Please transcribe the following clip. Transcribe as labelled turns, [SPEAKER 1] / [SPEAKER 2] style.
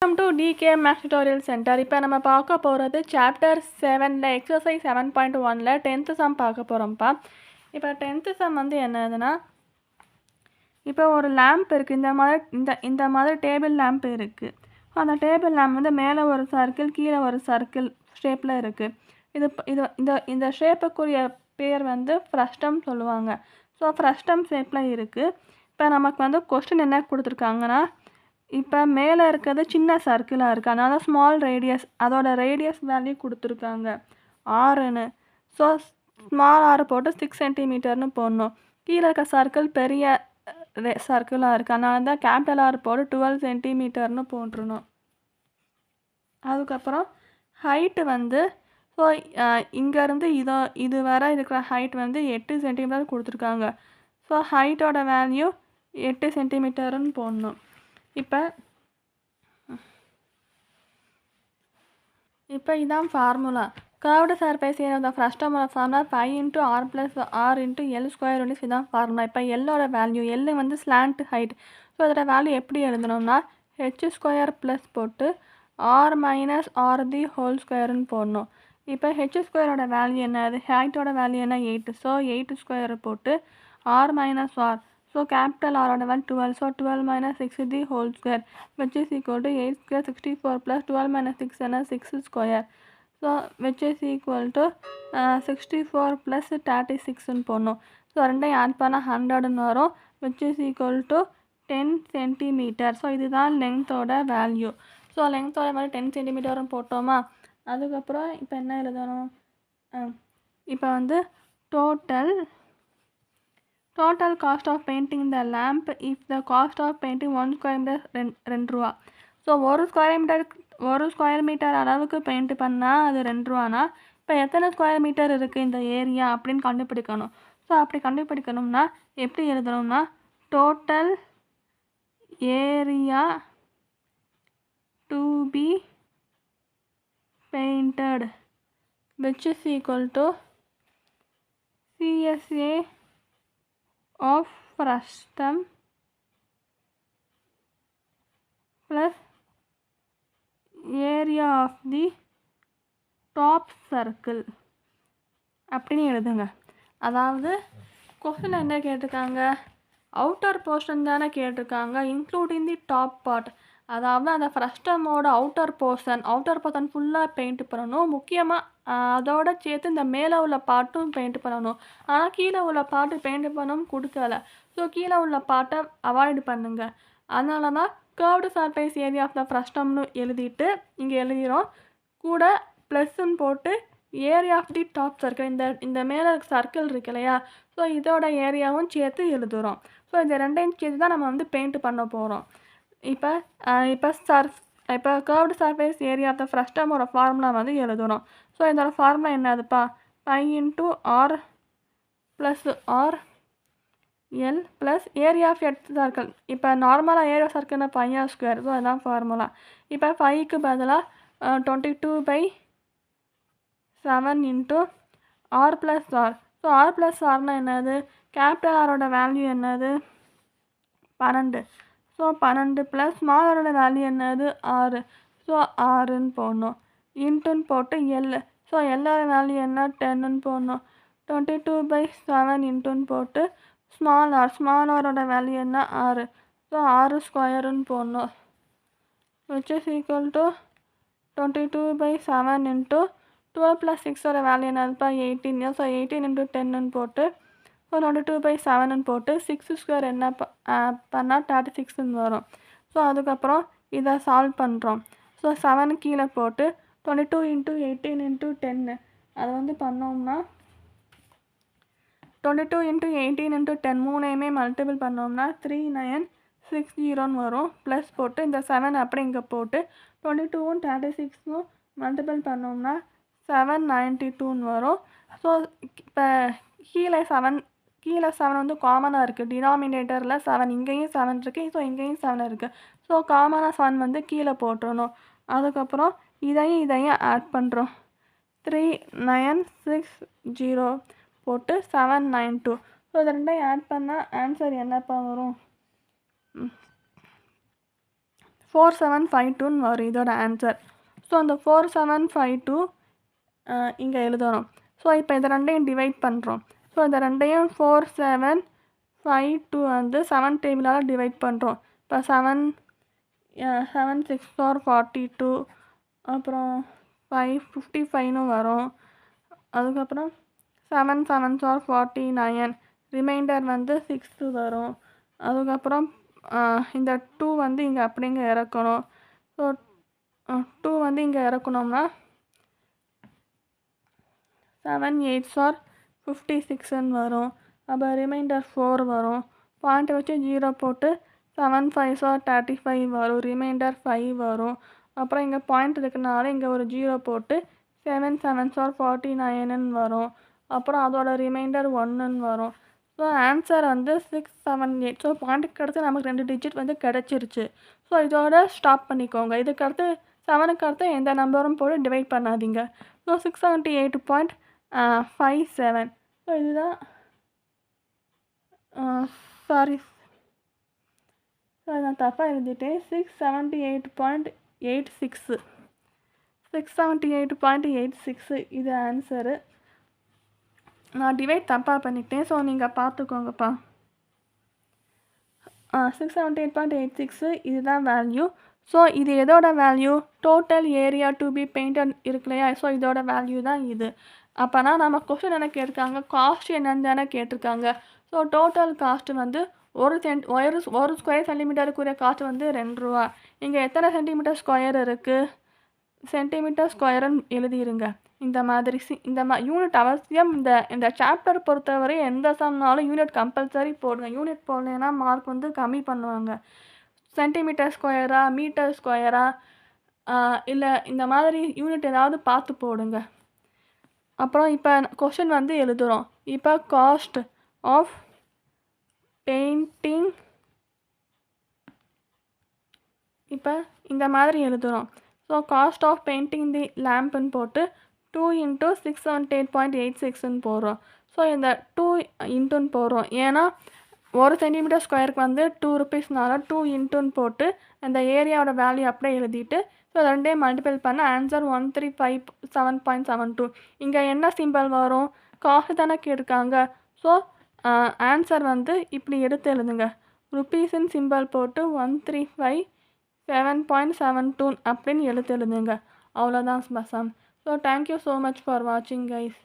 [SPEAKER 1] Welcome to DK Max tutorial centre. இப்போ நம்ம பார்க்க போகிறது சாப்டர் 7ல் எக்ஸசைஸ் 7.1ல் 10th சம் பார்க்க போகிறோம்ப்பா. இப்போ 10th சம் வந்து என்னதுன்னா, இப்போ ஒரு லேம்ப் இருக்குது. இந்த மாதிரி டேபிள் லேம்ப் இருக்குது. அந்த டேபிள் லேம்ப் வந்து மேலே ஒரு சர்க்கிள், கீழே ஒரு சர்க்கிள் ஷேப்பில் இருக்குது. இது இது இந்த இந்த ஷேப்புக்குரிய பேர் வந்து ஃப்ரஸ்டம் சொல்லுவாங்க. ஸோ ஃப்ரஸ்டம் ஷேப்பில் இருக்குது. இப்போ நமக்கு வந்து கொஸ்டின் என்ன கொடுத்துருக்காங்கன்னா, இப்போ மேலே இருக்கிறது சின்ன சர்க்கிளாக இருக்குது, அதனால் ஸ்மால் ரேடியஸ், அதோட ரேடியஸ் வேல்யூ கொடுத்துருக்காங்க ஆறுன்னு. ஸோ ஸ்மால் ஆறு போட்டு 6 சென்டிமீட்டர்னு போடணும். கீழே இருக்க சர்க்கிள் பெரிய சர்க்கிளாக இருக்குது, அதனால தான் கேபிட்டல் ஆர் போட்டு 12 சென்டிமீட்டர்னு போட்டுருணும். அதுக்கப்புறம் ஹைட்டு வந்து ஸோ இங்கேருந்து இது வரை இருக்கிற ஹைட் வந்து 8 சென்டிமீட்டர் கொடுத்துருக்காங்க. ஸோ ஹைட்டோட வேல்யூ 8 சென்டிமீட்டர்னு போடணும். இப்போ இதான் formula. Curved surface area of the ஃப்ரஸ்டமோட ஃபார்முலா 5 × r + r × L² இதான் ஃபார்முலா. இப்போ எல்லோட வேல்யூ, எல் வந்து ஸ்லாண்ட் ஹைட். ஸோ அதோட வேல்யூ எப்படி எழுதணும்னா h² ப்ளஸ் போட்டு r - r ² போடணும். இப்போ h² வேல்யூ என்னது, ஹைட்டோட வேல்யூ என்ன 8. ஸோ 8² போட்டு r - r. ஸோ கேபிட்டல் ஆரோட value 12. So 12 - 6 ² which is equal to 8² 64 plus 12 - 6 என்ன 6². So which is equal to 64 plus 36ன்னு போடணும். ஸோ ரெண்டையும் ஆட் பண்ணால் 100ன்னு வரும், which is equal to 10 centimetre. So இதுதான் லென்த்தோட வேல்யூ. ஸோ லென்த்தோட வேல்யூ 10 சென்டிமீட்டர்னு போட்டோமா. அதுக்கப்புறம் இப்போ என்ன எழுதணும், இப்போ வந்து total cost of painting the lamp if the cost of painting 1 square meter 2 ரூபா. ஸோ ஒரு ஸ்கொயர் மீட்டர் அளவுக்கு பெயிண்ட் பண்ணால் அது 2 ரூபானா, இப்போ எத்தனை ஸ்கொயர் மீட்டர் இருக்குது இந்த ஏரியா அப்படின்னு கண்டுபிடிக்கணும். ஸோ அப்படி கண்டுபிடிக்கணும்னா எப்படி எழுதணும்னா, total area to be painted which is equal to CSA of frustum plus area of the top circle அப்படின்னு எழுதுங்க. அதாவது கொஸ்டின் என்ன கேட்டிருக்காங்க, அவுட்டர் போர்ஷன் தானே கேட்டிருக்காங்க, இன்க்ளூடிங் தி டாப் பார்ட். அதாவது அந்த ஃப்ரஸ்டமோட அவுட்டர் போர்ஷன் ஃபுல்லாக பெயிண்ட் பண்ணணும். முக்கியமாக அதோட சேர்த்து இந்த மேலே உள்ள பார்ட்டும் பெயிண்ட் பண்ணணும். ஆனால் கீழே உள்ள பார்ட்டு பெயிண்ட் பண்ணவும் கொடுக்கல. ஸோ கீழே உள்ள பார்ட்டை அவாய்டு பண்ணுங்க. அதனால தான் curved surface area of the ஃப்ரஸ்டம்னு எழுதிட்டு இங்கே எழுதிடும், கூட ப்ளஸ்ன்னு போட்டு area of the top circle, இந்த மேலே சர்க்கிள் இருக்கு இல்லையா, ஸோ இதோட ஏரியாவும் சேர்த்து எழுதுகிறோம். ஸோ இந்த ரெண்டையும் சேர்த்து தான் நம்ம வந்து பெயிண்ட் பண்ண போகிறோம். இப்போ curved surface area of the ஃப்ரஸ்டமோட ஃபார்முலா வந்து எழுதுகிறோம். ஸோ இதோட ஃபார்முலா என்னதுப்பா, π × r + r L plus area of at circle. இப்போ நார்மலாக ஏரியா சர்க்கிள்னா πr². ஸோ அதுதான் ஃபார்முலா. இப்போ 5க்கு பதிலாக 22/7 × r + r. ஸோ r + rனா என்னது, கேபிட்டல் ஆரோட வேல்யூ என்னது 12. ஸோ 12 ப்ளஸ் ஸ்மால் ஆரோட வேல்யூ என்னது 6. ஸோ 6ன்னு போடணும், இன்ட்டுன்னு போட்டு எல். ஸோ எல்லாரோட வேல்யூ என்ன 10ன்னு போடணும். 22/7 இன்ட்டுன்னு போட்டு ஸ்மால் ஆரோட வேல்யூ என்ன 6. ஸோ 6² போடணும், which is equal to 22/7 × 12 + 6ஓட value என்னதுப்பா 18. ஸோ 18 × 10ன்னு போட்டு ஸோ 22/7ன்னு போட்டு 6² என்ன பண்ணால் 36ன்னு வரும். ஸோ அதுக்கப்புறம் இதை சால்வ் பண்ணுறோம். ஸோ 7 கீழே போட்டு 22 × 18 × 10 அதை வந்து பண்ணோம்னா 22 × 18 × 10 மூணையுமே மல்டிபிள் பண்ணோம்னா 3960ன்னு வரும். ப்ளஸ் போட்டு இந்த 7 அப்படி இங்கே போட்டு 22ம் 36ம் மல்டிபிள் பண்ணோம்னா 792ன்னு வரும். ஸோ இப்போ கீழே 7 வந்து காமனாக இருக்குது, டினாமினேட்டரில் 7, இங்கேயும் 7 இருக்குது, ஸோ இங்கேயும் 7 இருக்குது. ஸோ காமனாக 7 வந்து கீழே போட்டுடணும். அதுக்கப்புறம் இதையும் ஆட் பண்ணுறோம், 3960 போட்டு 792. ஸோ இது ரெண்டையும் ஆட் பண்ணால் ஆன்சர் என்னப்பா வரும், 4752ன்னு வரும் இதோட ஆன்சர். ஸோ அந்த 4752 இங்கே எழுதணும். ஸோ இப்போ இதை ரெண்டையும் டிவைட் பண்ணுறோம். ஸோ இந்த ரெண்டையும் 4752 வந்து 7 டேபிளால் டிவைட் பண்ணுறோம். இப்போ 7 6 ஆர் 42, அப்புறம் 555ன்னு வரும். அதுக்கப்புறம் 7 7 ஆர் 49, ரிமைண்டர் வந்து 6 வரும். அதுக்கப்புறம் இந்த 2 வந்து இங்கே அப்படிங்க இறக்கணும். ஸோ 2 வந்து இங்கே இறக்கணும்னா 7 8 ஆர் 56ன்னு வரும். அப்போ ரிமைண்டர் 4 வரும். பாயிண்ட்டை வச்சு 0 போட்டு 7 5 ஆர் 35 வரும். ரிமைண்டர் 5 வரும். அப்புறம் இங்கே பாயிண்ட் இருக்கனால இங்கே ஒரு 0 போட்டு 7 7 ஆர் 49ன்னு வரும். அப்புறம் அதோட ரிமைண்டர் 1ன்னு வரும். ஸோ ஆன்சர் வந்து 678. ஸோ பாயிண்ட்டுக்கு அடுத்து நமக்கு 2 டிஜிட் வந்து கிடச்சிருச்சு. ஸோ இதோட ஸ்டாப் பண்ணிக்கோங்க. இதுக்கு அடுத்து 7க்கு அடுத்து எந்த நம்பரும் போட்டு டிவைட் பண்ணாதீங்க. ஸோ 678.57. ஸோ இதுதான் சாரி சார், நான் தப்பாக எழுதிட்டேன். 678.86 678.86 இது ஆன்சரு. நான் டிவைட் தப்பாக பண்ணிட்டேன். ஸோ நீங்கள் பார்த்துக்கோங்கப்பா. 678.86 இதுதான் வேல்யூ. ஸோ இது எதோட value? Total area to be painted இருக்கு இல்லையா? ஸோ இதோட வேல்யூ தான் இது. அப்போனா நம்ம கொஸ்டின் என்ன கேட்டிருக்காங்க? காஸ்ட் என்னன்னு தானே கேட்டிருக்காங்க. ஸோ டோட்டல் காஸ்ட் வந்து ஒரு ஸ்கொயர் சென்டிமீட்டருக்குரிய காஸ்ட் வந்து 2 ரூபா. இங்கே எத்தனை சென்டிமீட்டர் ஸ்கொயர் இருக்குது? சென்டிமீட்டர் ஸ்கொயருன்னு எழுதிருங்க. இந்த மாதிரி யூனிட் அவசியம். இந்த சாப்டர் பொறுத்தவரை எந்த சம்னாலும் யூனிட் கம்பல்சரி போடுங்க. யூனிட் போடலைன்னா மார்க் வந்து கம்மி பண்ணுவாங்க. சென்டிமீட்டர் ஸ்கொயரா, மீட்டர் ஸ்கொயரா, இல்லை இந்த மாதிரி யூனிட் ஏதாவது பார்த்து போடுங்க. அப்புறம் இப்போ கொஷின் வந்து எழுதுகிறோம். இப்போ காஸ்ட் ஆஃப் பெயிண்டிங் இப்போ இந்த மாதிரி எழுதுகிறோம். ஸோ காஸ்ட் ஆஃப் பெயிண்டிங் தி லேம்ப்னு போட்டு 2 × 678.86ன்னு போடுறோம். ஸோ இந்த 2 இன்ட்டுன்னு போடுறோம். ஏன்னா ஒரு சென்டிமீட்டர் ஸ்கொயருக்கு வந்து 2 ருபீஸ்னால 2 இன்ட்டுன்னு போட்டு அந்த ஏரியாவோட வேல்யூ அப்படியே எழுதிட்டு ஸோ ரெண்டையும் மல்டிபிள் பண்ண ஆன்சர் 1,357.72. இங்கே என்ன சிம்பிள் வரும்? காசு தானே கேட்டிருக்காங்க. ஸோ ஆன்சர் வந்து இப்படி எடுத்து எழுதுங்க. ருபீஸின் சிம்பிள் போட்டு 1,357.72 அப்படின்னு எழுதுங்க. அவ்வளோதான் sum. So thank you so much for வாட்சிங் கைஸ்.